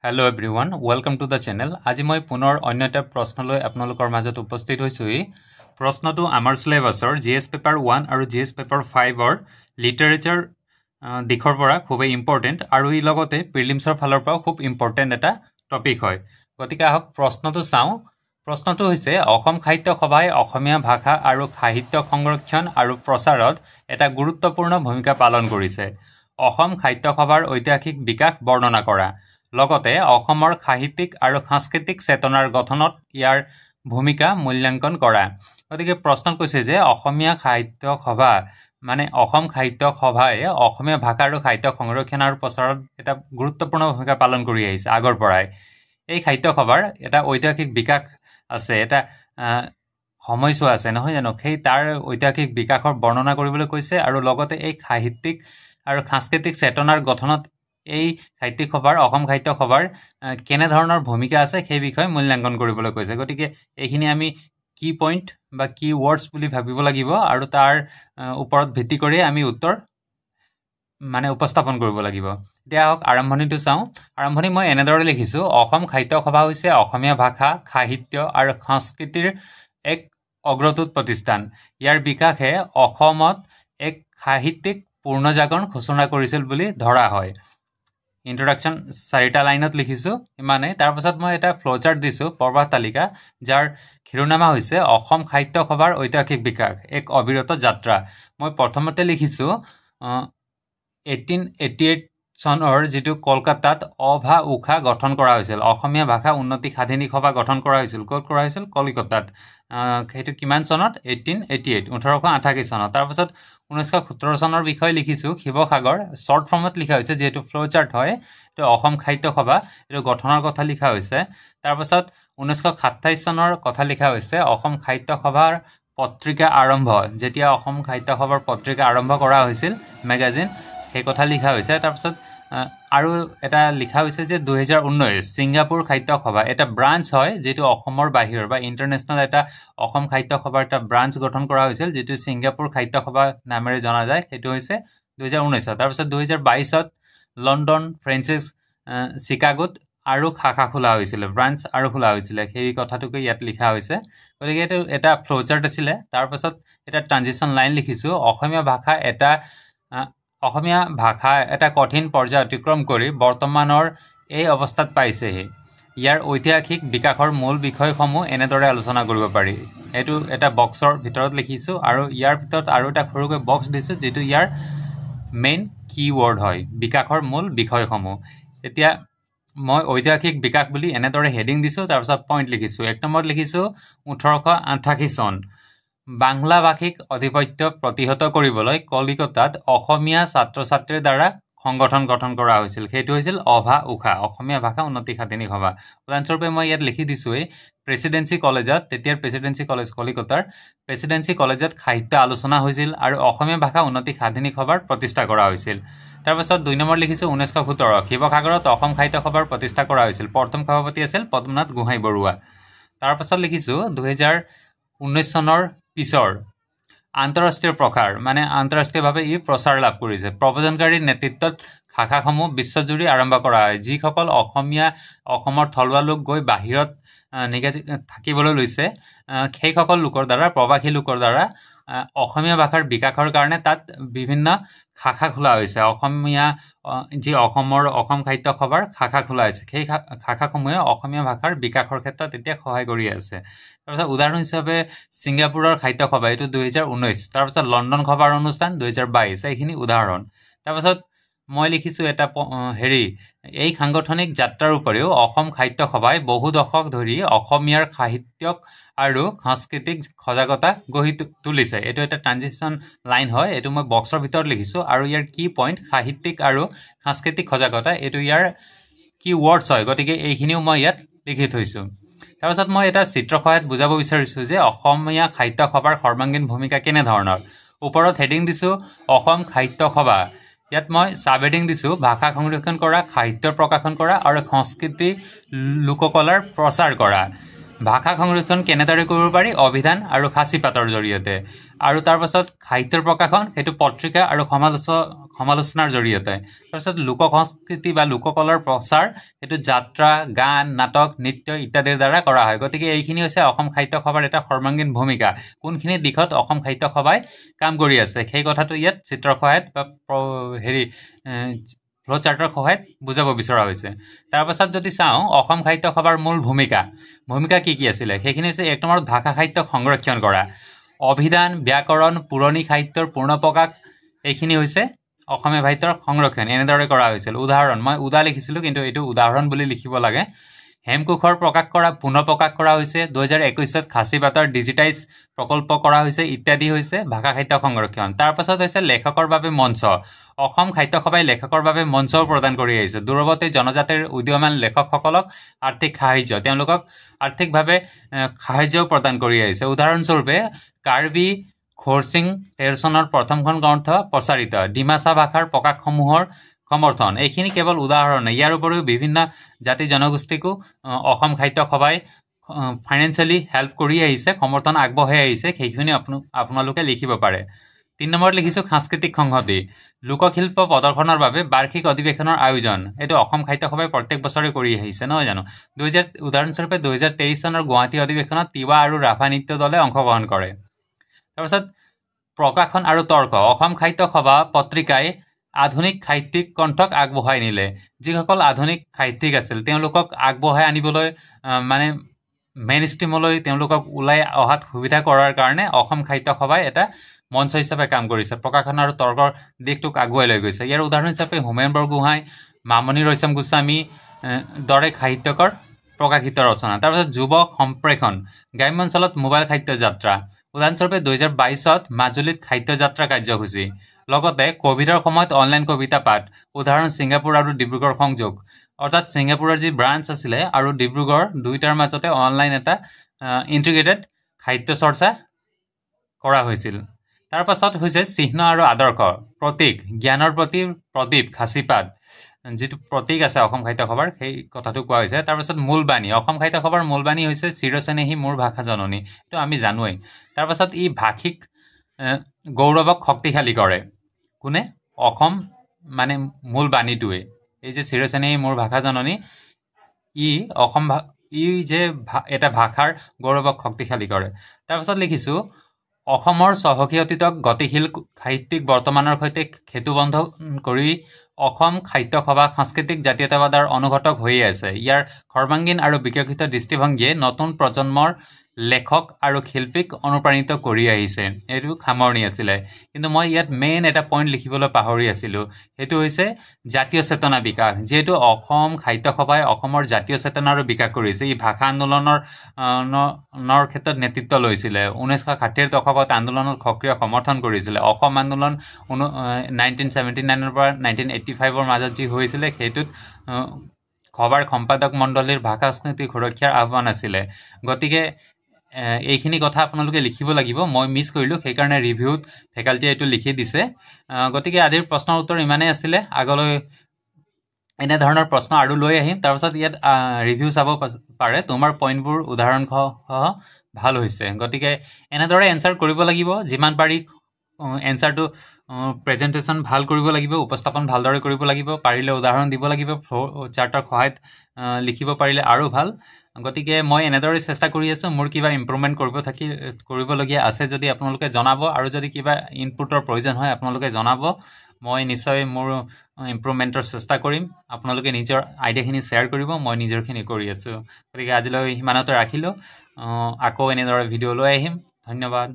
Hello everyone, welcome to the channel. আজি মই পুনৰ অন্য এটা প্ৰশ্নলৈ আপোনালোকৰ মাজত উপস্থিত হৈছোঁ। প্ৰশ্নটো আমাৰ সিলেবাছৰ GS পেপাৰ 1 আৰু GS পেপাৰ 5ৰ লিটাৰেচাৰ দিশৰ পৰা খুবেই ইম্পৰ্টেণ্ট আৰু ই লগতে প্ৰিলিমছৰ ফালৰ পৰা খুব ইম্পৰ্টেণ্ট এটা টপিক হয়। গতিকে আহক প্ৰশ্নটো চাওঁ। প্ৰশ্নটো হৈছে অসম সাহিত্য সভাই অসমীয়া ভাষা আৰু সাহিত্য সংৰক্ষণ আৰু প্ৰচাৰত এটা গুৰুত্বপূৰ্ণ ভূমিকা পালন কৰিছে। অসম সাহিত্য সভাৰ ঐতিহাসিক বিকাশ বৰ্ণনা কৰা। লগতে অসমৰ সাহিত্যিক আৰু সাংস্কৃতিক চেতনাৰ গঠনত ইয়াৰ ভূমিকা মূল্যাংকন কৰা। গতিকে প্ৰশ্ন কৈছে যে অসমীয়া সাহিত্য সভা মানে অসম সাহিত্য সভাই অসমীয়া ভাষা আৰু সাহিত্য সংৰক্ষণ আৰু প্ৰচাৰত এটা গুৰুত্বপূৰ্ণ ভূমিকা পালন কৰি আহিছে আগৰ পৰাই। এই সাহিত্য সভাৰ এটা ঐতিহাসিক বিকাশ আছে, এটা সময়ছোৱা আছে নহয় জানো, সেই তাৰ ঐতিহাসিক বিকাশৰ বৰ্ণনা কৰিবলৈ কৈছে আৰু লগতে এই সাহিত্যিক আৰু সাংস্কৃতিক চেতনাৰ গঠনত এই সাহিত্যিক সভাৰ অসম সাহিত্য সভাৰ কেনেধৰণৰ ভূমিকা আছে সেই বিষয়ে মূল্যাংকন কৰিবলৈ কৈছে। গতিকে এইখিনি আমি কি পইণ্ট বা কি ৱৰ্ডছ বুলি ভাবিব লাগিব আৰু তাৰ ওপৰত ভিত্তি কৰি আমি উত্তৰ উপস্থাপন কৰিব লাগিব। এতিয়া আহক আৰম্ভণিটো চাওঁ। আৰম্ভণি মই এনেদৰে লিখিছোঁ, অসম সাহিত্য সভা হৈছে অসমীয়া ভাষা সাহিত্য আৰু সংস্কৃতিৰ এক অগ্ৰদূত প্ৰতিষ্ঠান। ইয়াৰ বিকাশে অসমত এক সাহিত্যিক পূৰ্ণজাগৰণ সূচনা কৰিছিল বুলি ধৰা হয়। ইন্ট্ৰডাকশ্যন 4টা লাইনত লিখিছোঁ ইমানেই। তাৰপাছত মই এটা ফ্ল'চাৰ্ট দিছোঁ, প্ৰবাহ তালিকা, যাৰ শিৰোনামা হৈছে অসম সাহিত্য সভাৰ ঐতিহাসিক বিকাশ এক অবিৰত যাত্ৰা। মই প্ৰথমতে লিখিছোঁ 1888 চনৰ যিটো কলকাতাত অভা উষা গঠন কৰা হৈছিল, অসমীয়া ভাষা উন্নতি সাধিনী সভা গঠন কৰা হৈছিল। ক'ত কৰা হৈছিল? কলিকতাত। সেইটো কিমান চনত? 1888 চনত। তাৰপাছত 1917 চনৰ বিষয়ে লিখিছোঁ শিৱসাগৰ, শ্বৰ্ট ফৰ্মত লিখা হৈছে যিহেতু ফ্ল'চাৰ্ট হয়, এইটো অসম সাহিত্য সভা, এইটো গঠনৰ কথা লিখা হৈছে। তাৰপাছত 1927 চনৰ কথা লিখা হৈছে অসম সাহিত্য সভাৰ পত্ৰিকা আৰম্ভ, যেতিয়া অসম সাহিত্য সভাৰ পত্ৰিকা আৰম্ভ কৰা হৈছিল মেগাজিন, সেই কথা লিখা হৈছে। তাৰপিছত আৰু এটা লিখা হৈছে যে 2019 ছিংগাপুৰ সাহিত্য সভা এটা ব্ৰাঞ্চ হয়, যিটো অসমৰ বাহিৰৰ বা ইণ্টাৰনেশ্যনেল এটা অসম সাহিত্য সভাৰ এটা ব্ৰাঞ্চ গঠন কৰা হৈছিল, যিটো ছিংগাপুৰ সাহিত্য সভা নামেৰে জনা যায়। সেইটো হৈছে 2019। তাৰপিছত 2022 লণ্ডন, ফ্ৰেন্সিছ, চিকাগোত আৰু শাখা খোলা হৈছিলে, ব্ৰাঞ্চ আৰু খোলা হৈছিলে, সেই কথাটোকে ইয়াত লিখা হৈছে। গতিকে এইটো এটা ফ্ল'চাৰ্ট আছিলে। তাৰপাছত এটা ট্ৰানজিশ্যন লাইন লিখিছোঁ, অসমীয়া ভাষা এটা কঠিন পৰ্যায় অতিক্ৰম কৰি বৰ্তমানৰ এই অৱস্থাত পাইছেহি। ইয়াৰ ঐতিহাসিক বিকাশৰ মূল বিষয়সমূহ এনেদৰে আলোচনা কৰিব পাৰি। এইটো এটা বক্সৰ ভিতৰত লিখিছোঁ আৰু ইয়াৰ ভিতৰত আৰু এটা সৰুকৈ বক্স দিছোঁ, যিটো ইয়াৰ মেইন কিৱৰ্ড হয়, বিকাশৰ মূল বিষয়সমূহ। এতিয়া মই ঐতিহাসিক বিকাশ বুলি এনেদৰে হেডিং দিছোঁ, তাৰপিছত পইণ্ট লিখিছোঁ। 1 নম্বৰত লিখিছোঁ 1888 চন বাংলা ভাষিক আধিপত্য প্ৰতিহত কৰিবলৈ কলিকতাত অসমীয়া ছাত্ৰ ছাত্ৰীৰ দ্বাৰা সংগঠন গঠন কৰা হৈছিল। সেইটো হৈছিল অভা উষা, অসমীয়া ভাষা উন্নতি সাধিনী সভা। উদাহৰণস্বৰূপে মই ইয়াত লিখি দিছোঁ, এই প্ৰেচিডেঞ্চি কলেজত, তেতিয়াৰ প্ৰেচিডেঞ্চি কলেজ কলিকতাৰ প্ৰেচিডেঞ্চি কলেজত সাহিত্য আলোচনা হৈছিল আৰু অসমীয়া ভাষা উন্নতি সাধিনী সভাৰ প্ৰতিষ্ঠা কৰা হৈছিল। তাৰপাছত 2 নম্বৰ লিখিছোঁ 1917 শিৱসাগৰত অসম সাহিত্য সভাৰ প্ৰতিষ্ঠা কৰা হৈছিল। প্ৰথম সভাপতি আছিল পদ্মনাথ গোহাঁই বৰুৱা। তাৰপাছত লিখিছোঁ 2019 চনৰ পিছৰ আন্তঃৰাষ্ট্ৰীয় প্ৰসাৰ, মানে আন্তঃৰাষ্ট্ৰীয়ভাৱে ই প্ৰচাৰ লাভ কৰিছে। প্ৰব্ৰজনকাৰীৰ নেতৃত্বত শাখাসমূহ বিশ্বজুৰি আৰম্ভ কৰা হয়। যিসকল অসমৰ থলুৱা লোক গৈ বাহিৰত নিগাজি থাকিবলৈ লৈছে, সেইসকল লোকৰ দ্বাৰা, প্ৰৱাসী লোকৰ দ্বাৰা অসমীয়া ভাষাৰ বিকাশৰ কাৰণে তাত বিভিন্ন শাখা খোলা হৈছে। অসম সাহিত্য সভাৰ শাখা খোলা হৈছে, সেই শাখাসমূহে অসমীয়া ভাষাৰ বিকাশৰ ক্ষেত্ৰত এতিয়া সহায় কৰি আছে। তাৰপিছত উদাহৰণ হিচাপে ছিংগাপুৰৰ সাহিত্য সভা, এইটো 2019। তাৰপিছত লণ্ডন সভাৰ অনুষ্ঠান 2022, এইখিনি উদাহৰণ। তাৰপাছত মই লিখিছোঁ এটা এই সাংগঠনিক যাত্ৰাৰ উপৰিও অসম সাহিত্য সভাই বহু দশক ধৰি অসমীয়াৰ সাহিত্যক আৰু সাংস্কৃতিক সজাগতা গঢ়ি তুলিছে। এইটো এটা ট্ৰানজিশ্যন লাইন হয়, এইটো মই বক্সৰ ভিতৰত লিখিছোঁ আৰু ইয়াৰ কি পইণ্ট সাহিত্যিক আৰু সাংস্কৃতিক সজাগতা, এইটো ইয়াৰ কি ৱৰ্ডছ হয়। গতিকে এইখিনিও মই ইয়াত লিখি থৈছোঁ। তাৰপাছত মই এটা চিত্ৰ সহায়ত বুজাব বিচাৰিছোঁ যে অসমীয়া সাহিত্য সভাৰ সৰ্বাংগীন ভূমিকা কেনেধৰণৰ। ওপৰত হেডিং দিছোঁ অসম সাহিত্য সভা, ইয়াত মই চাব হেডিং দিছোঁ ভাষা সংৰক্ষণ কৰা, সাহিত্য প্ৰকাশন কৰা আৰু সংস্কৃতি লোককলাৰ প্ৰচাৰ কৰা। ভাষা সংৰক্ষণ কেনেদৰে কৰিব পাৰি? অভিধান আৰু সাঁচিপাতৰ জৰিয়তে। আৰু তাৰপাছত সাহিত্যৰ প্ৰকাশন, সেইটো পত্ৰিকা আৰু সমালোচনাৰ জৰিয়তে তাৰপিছত লোক সংস্কৃতি বা লোককলাৰ প্ৰচাৰ এইটো যাত্ৰা গান নাটক নৃত্য ইত্যাদিৰ দ্বাৰা কৰা হয় গতিকে এইখিনি হৈছে অসম সাহিত্য সভাৰ এটা সৰ্বাংগীন ভূমিকা কোনখিনি দিশত অসম সাহিত্য সভাই কাম কৰি আছে সেই কথাটো ইয়াত চিত্ৰৰ সহায়ত বা ফ্লো চাৰ্টৰ সহায়ত বুজাব বিচৰা হৈছে তাৰপাছত যদি চাওঁ অসম সাহিত্য সভাৰ মূল ভূমিকা কি আছিলে সেইখিনি হৈছে এক নম্বৰত ভাষা সাহিত্যক সংৰক্ষণ কৰা অভিধান ব্যাকৰণ পুৰণি সাহিত্যৰ পূৰ্ণ প্ৰকাশ এইখিনি হৈছে অসমীয়া সাহিত্যৰ সংৰক্ষণ এনেদৰে কৰা হৈছিল উদাহৰণ মই উদা লিখিছিলোঁ কিন্তু এইটো উদাহৰণ বুলি লিখিব লাগে হেমকোষৰ প্ৰকাশ কৰা পুনৰ প্ৰকাশ কৰা হৈছে 2021ত খাচী পাতৰ ডিজিটাইজ প্ৰকল্প কৰা হৈছে ইত্যাদি হৈছে ভাষা সাহিত্য সংৰক্ষণ তাৰপাছত হৈছে লেখকৰ বাবে মঞ্চ অসম সাহিত্য সভাই লেখকৰ বাবে মঞ্চও প্ৰদান কৰি আহিছে দূৰৱৰ্তী জনজাতিৰ উদীয়মান লেখকসকলক আৰ্থিক সাহায্য তেওঁলোকক আৰ্থিকভাৱে সাহায্যও প্ৰদান কৰি আহিছে উদাহৰণস্বৰূপে কাৰ্বি খৰচিং 13 চনৰ প্ৰথমখন গ্ৰন্থ প্ৰচাৰিত ডিমাচা ভাষাৰ প্ৰকাশসমূহৰ সমৰ্থন এইখিনি কেৱল উদাহৰণ ইয়াৰ উপৰিও বিভিন্ন জাতি জনগোষ্ঠীকো অসম সাহিত্য সভাই ফাইনেন্সিয়েলি হেল্প কৰি আহিছে সমৰ্থন আগবঢ়াই আহিছে সেইখিনি আপোনালোকে লিখিব পাৰে 3 নম্বৰত লিখিছোঁ সাংস্কৃতিক সংহতি লোকশিল্প প্ৰদৰ্শনৰ বাবে বাৰ্ষিক অধিৱেশনৰ আয়োজন এইটো অসম সাহিত্য সভাই প্ৰত্যেক বছৰে কৰি আহিছে নহয় জানো উদাহৰণস্বৰূপে 2023 চনৰ গুৱাহাটী অধিৱেশনত তিৱা আৰু ৰাভা নৃত্য দলে অংশগ্ৰহণ কৰে তাৰপিছত প্ৰকাশন আৰু তৰ্ক অসম সাহিত্য সভা পত্ৰিকাই আধুনিক সাহিত্যিক কণ্ঠক আগবঢ়াই নিলে যিসকল আধুনিক সাহিত্যিক আছিল তেওঁলোকক আগবঢ়াই আনিবলৈ মানে মেইন ষ্ট্ৰীমলৈ তেওঁলোকক ওলাই অহাত সুবিধা কৰাৰ কাৰণে অসম সাহিত্য সভাই এটা মঞ্চ হিচাপে কাম কৰিছে প্ৰকাশন আৰু তৰ্কৰ দিশটোক আগুৱাই লৈ গৈছে ইয়াৰ উদাহৰণ হিচাপে হোমেন বৰগোহাঁই মামণি ৰয়ছম গোস্বামী দৰে সাহিত্যকৰ প্ৰকাশিত ৰচনা তাৰপিছত যুৱ সম্প্ৰেষণ গ্ৰাম্য অঞ্চলত মোবাইল সাহিত্য যাত্ৰা উদাহৰণস্বৰূপে 2022ত মাজুলীত সাহিত্য যাত্ৰা কাৰ্যসূচী লগতে কোভিডৰ সময়ত অনলাইন কবিতা পাঠ উদাহৰণ ছিংগাপুৰ আৰু ডিব্ৰুগড় সংযোগ অৰ্থাৎ ছিংগাপুৰৰ যি ব্ৰাঞ্চ আছিলে আৰু ডিব্ৰুগড় দুইটাৰ মাজতে অনলাইন এটা ইণ্টিগ্ৰেটেড সাহিত্য চৰ্চা কৰা হৈছিল তাৰপাছত হৈছে চিহ্ন আৰু আদৰ্শ প্ৰতীক জ্ঞানৰ প্ৰতি প্ৰদীপ খাচীপাত যিটো প্ৰতীক আছে অসম সাহিত্য সভাৰ সেই কথাটো কোৱা হৈছে তাৰপাছত মূলবাণী অসম সাহিত্য সভাৰ মূলবাণী হৈছে চিৰচেনেহী মোৰ ভাষা জননী এইটো আমি জানোৱেই তাৰপাছত ই ভাষিক গৌৰৱক শক্তিশালী কৰে কোনে অসম মানে মূলবাণীটোৱে এই যে চিৰচেনেহী মোৰ ভাষা জননী ই যে এটা ভাষাৰ গৌৰৱক শক্তিশালী কৰে তাৰপাছত লিখিছোঁ অসমৰ চহকী অতীতক গতিশীল সাহিত্যিক বৰ্তমানৰ সৈতে সেতুবন্ধ কৰি অসম সাহিত্য সভা সাংস্কৃতিক জাতীয়তাবাদৰ অনুঘটক হৈয়ে আছে ইয়াৰ সৰ্বাংগীন আৰু বিকশিত দৃষ্টিভংগীয়ে নতুন প্ৰজন্মৰ লেখক আৰু শিল্পীক অনুপ্ৰাণিত কৰি আহিছে এইটো সামৰণি আছিলে কিন্তু মই ইয়াত মেইন এটা পইণ্ট লিখিবলৈ পাহৰি আছিলোঁ সেইটো হৈছে জাতীয় চেতনা বিকাশ যিহেতু অসম সাহিত্য সভাই অসমৰ জাতীয় চেতনাৰো বিকাশ কৰিছে ই ভাষা আন্দোলনৰ ক্ষেত্ৰত নেতৃত্ব লৈছিলে 1960ৰ দশকত আন্দোলনত সক্ৰিয় সমৰ্থন কৰিছিলে অসম আন্দোলন 1979ৰ পৰা 1985ৰ মাজত যি হৈছিলে সেইটোত সভাৰ সম্পাদক মণ্ডলীৰ ভাষা সংস্কৃতি সুৰক্ষাৰ আহ্বান আছিলে গতিকে এইখিনি কথা আপোনালোকে লিখিব লাগিব মই মিছ কৰিলোঁ সেইকাৰণে ৰিভিউত ফেকাল্টিয়ে এইটো লিখি দিছে গতিকে আজিৰ প্ৰশ্নৰ উত্তৰ ইমানেই আছিলে আগলৈ এনেধৰণৰ প্ৰশ্ন আৰু লৈ আহিম তাৰপিছত ইয়াত ৰিভিউ চাব পাৰে তোমাৰ পইণ্টবোৰ উদাহৰণসহ ভাল হৈছে গতিকে এনেদৰে এনচাৰ কৰিব লাগিব যিমান পাৰি এনচাৰটো প্ৰেজেণ্টেশ্যন ভাল কৰিব লাগিব উপস্থাপন ভালদৰে কৰিব লাগিব পাৰিলে উদাহৰণ দিব লাগিব চাৰ্টৰ সহায়ত লিখিব পাৰিলে আৰু ভাল গতিকে মই এনেদৰে চেষ্টা কৰি আছোঁ মোৰ কিবা ইম্প্ৰুভমেণ্ট কৰিবলগীয়া আছে যদি আপোনালোকে জনাব আৰু যদি কিবা ইনপুটৰ প্ৰয়োজন হয় আপোনালোকে জনাব মই নিশ্চয় মোৰ ইম্প্ৰুভমেণ্টৰ চেষ্টা কৰিম আপোনালোকে নিজৰ আইডিয়াখিনি শ্বেয়াৰ কৰিব মই নিজৰখিনি কৰি আছোঁ গতিকে আজিলৈ সিমানতে ৰাখিলোঁ আকৌ এনেদৰে ভিডিঅ' লৈ আহিম ধন্যবাদ